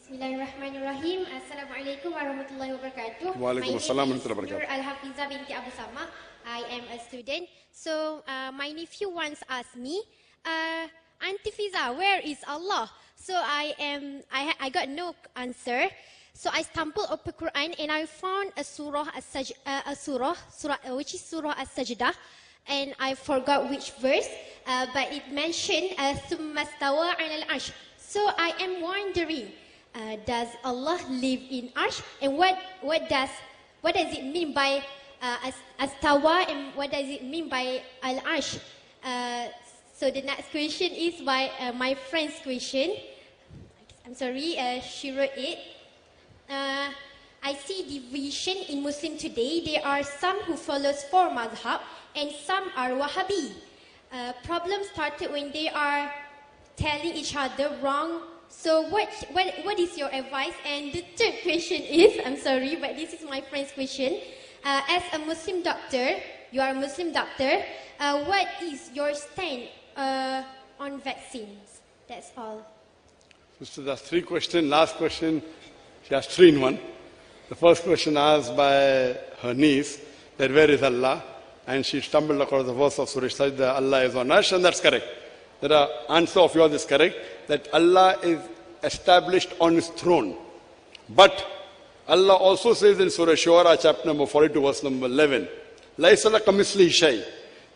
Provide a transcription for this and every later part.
Bismillahirrahmanirrahim. Assalamualaikum warahmatullahi wabarakatuh. Waalaikumsalam warahmatullahi wabarakatuh. Nur Al-Hafizah binti Abu Sama. I am a student. So my nephew once asked me, Auntie Fiza, where is Allah? So I got no answer. So I stumbled upon Quran and I found a surah, which is Surah As-Sajdah, and I forgot which verse, but it mentioned Thumma stawa 'alal arsh. So I am wondering, does Allah live in arsh, and what does it mean by astawa, and what does it mean by al arsh? So the next question is by my friend's question. I'm sorry, she wrote it. I see division in Muslim today. There are some who follows 4 madhab and some are Wahabi. Problem started when they are telling each other wrong. So what is your advice? And the third question is, I'm sorry, but this is my friend's question. As a Muslim doctor, you are a Muslim doctor, what is your stand on vaccines? That's all. So that's 3 questions. Last question, she has 3 in 1. The first question asked by her niece, that where is Allah? And she stumbled across the verse of Surah Sajda, Allah is on Arsh, and that's correct. The answer of yours is correct, that Allah is established on His throne. But Allah also says in Surah Shuara, chapter number 42, verse number 11, لَيْسَ لَكَ مِثْلِهِ شَيْءٍ.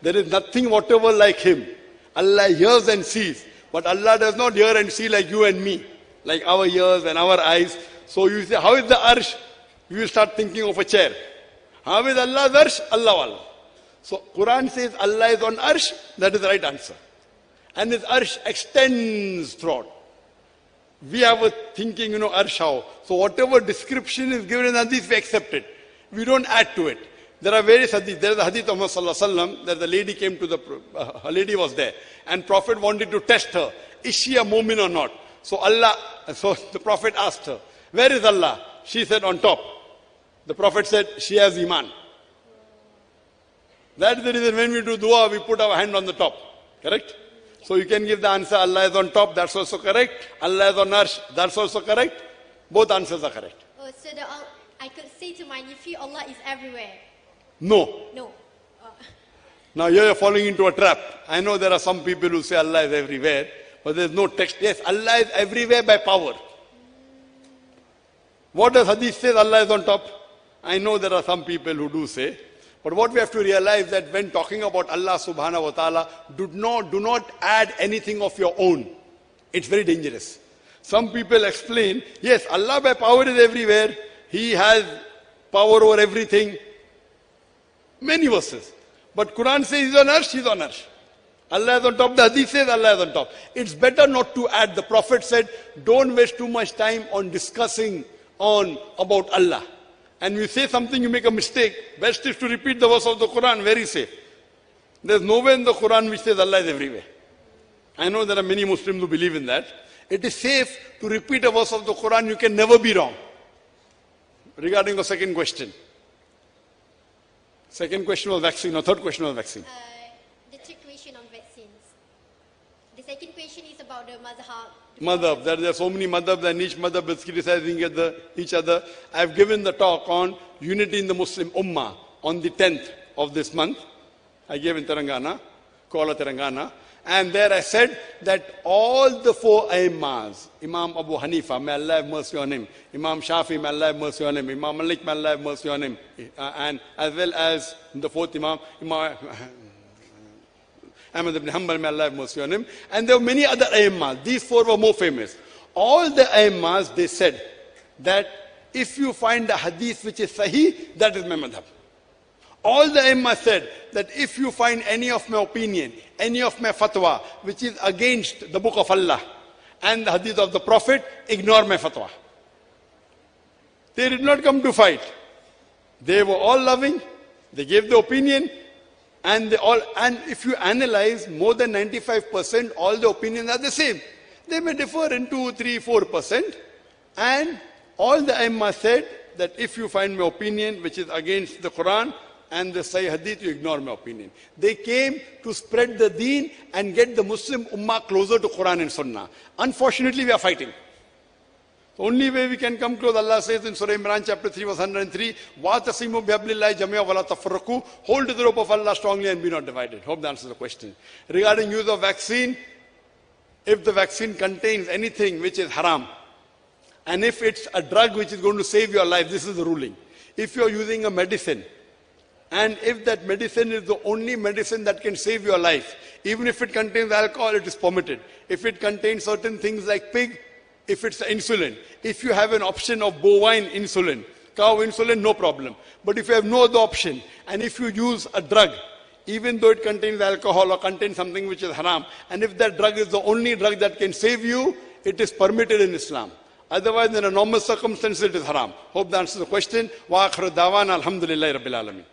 There is nothing whatever like Him. Allah hears and sees, but Allah does not hear and see like you and me, like our ears and our eyes. So you say, how is the Arsh? You will start thinking of a chair. How is Allah's Arsh? Allah. So Quran says Allah is on Arsh, that is the right answer. And His Arsh extends throughout. We have a thinking, Arsh how. So whatever description is given in Hadith, we accept it. We don't add to it. There are various Hadith. There is a Hadith of Muhammad Sallallahu Alaihi Wasallam, that the lady came to a lady was there. And Prophet wanted to test her. Is she a mu'min or not? So the Prophet asked her, where is Allah? She said, on top. The Prophet said, she has Iman. That is the reason when we do dua, we put our hand on the top. Correct? So you can give the answer, Allah is on top, that's also correct. Allah is on arsh, that's also correct. Both answers are correct. Oh, so I could say to my nephew, Allah is everywhere. No. Now here you're falling into a trap. I know there are some people who say Allah is everywhere, but there's no text. Yes, Allah is everywhere by power. What does Hadith say? Allah is on top. I know there are some people who do say. But what we have to realize that when talking about Allah subhanahu wa ta'ala, do not add anything of your own. It's very dangerous. Some people explain, yes, Allah by power is everywhere. He has power over everything. Many verses. But Quran says He's on Arsh, He's on Arsh. Allah is on top. The Hadith says Allah is on top. It's better not to add. The Prophet said, don't waste too much time on discussing about Allah. And you say something, you make a mistake, best is to repeat the verse of the Quran, very safe. There's nowhere in the Quran which says Allah is everywhere. I know there are many Muslims who believe in that. It is safe to repeat a verse of the Quran, you can never be wrong. Regarding the second question. Second question was vaccine, or third question was vaccine? The third question on vaccines. The second question is about the madhab. Madhab. There are so many madhabs and each madhab is criticizing each other. I have given the talk on unity in the Muslim Ummah on the 10th of this month. I gave in Telangana, Kuala Telangana. And there I said that all the 4 Aimmas, Imam Abu Hanifa, may Allah have mercy on him, Imam Shafi, may Allah have mercy on him, Imam Malik, may Allah have mercy on him, and as well as the 4th Imam, Ahmad ibn Hanbal, may Allah have mercy on him. And there were many other Aimmas. These 4 were more famous. All the Aimmas, they said that if you find a hadith which is sahih, that is my madhab. All the Aimmas said that if you find any of my opinion, any of my fatwa, which is against the book of Allah and the hadith of the Prophet, ignore my fatwa. They did not come to fight. They were all loving. They gave the opinion. And if you analyze, more than 95%, all the opinions are the same. They may differ in 2, 3, 4%. And all the Aimma said that if you find my opinion which is against the Quran and the Sahih Hadith, you ignore my opinion. They came to spread the deen and get the Muslim Ummah closer to Quran and Sunnah. Unfortunately, we are fighting. The only way we can come close, Allah says in Surah Imran chapter 3 verse 103, وَاتَصِمُوا بِحَبْلِ اللَّهِ جَمِيعًا وَلَا تَفَرَّقُوا. Hold to the rope of Allah strongly and be not divided. Hope that answers the question. Regarding use of vaccine, if the vaccine contains anything which is haram, and if it's a drug which is going to save your life, this is the ruling. If you're using a medicine, and if that medicine is the only medicine that can save your life, even if it contains alcohol, it is permitted. If it contains certain things like pig, if it's insulin, if you have an option of bovine insulin, cow insulin, no problem. But if you have no other option, and if you use a drug, even though it contains alcohol or contains something which is haram, and if that drug is the only drug that can save you, it is permitted in Islam. Otherwise, in a normal circumstance, it is haram. Hope that answers the question. Wa akhiru dawana alhamdulillahi rabbil alamin.